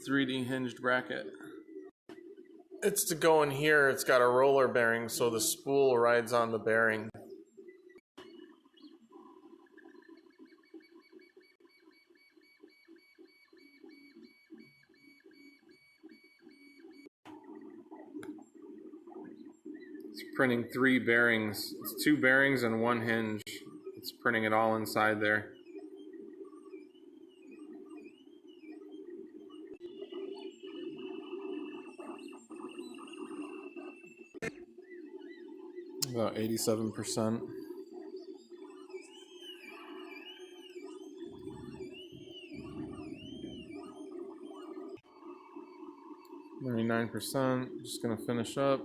3D hinged bracket. It's to go in here. It's got a roller bearing, so the spool rides on the bearing. It's printing 3 bearings. It's 2 bearings and 1 hinge. It's printing it all inside there. About 87%. 99%. Just gonna finish up.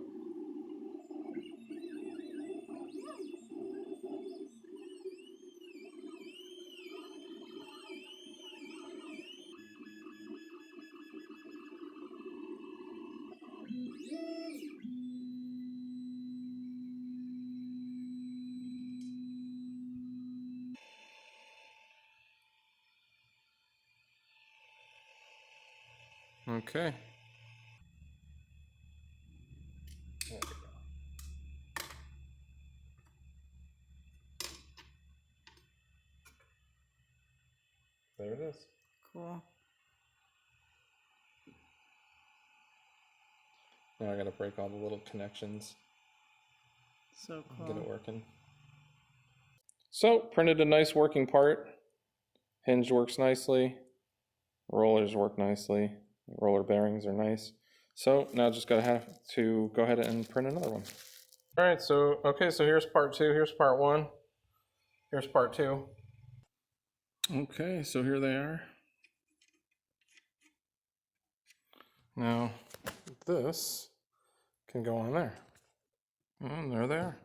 Okay. There we go. There it is. Cool. Now I gotta break all the little connections. So cool. Get it working. So, printed a nice working part. Hinge works nicely. Rollers work nicely. Roller bearings are nice. So now just gotta have to go ahead and print another one. All right, so here's part 2. Here's part 1. Here's part 2. Okay, so here they are. Now this can go on there. And there they are.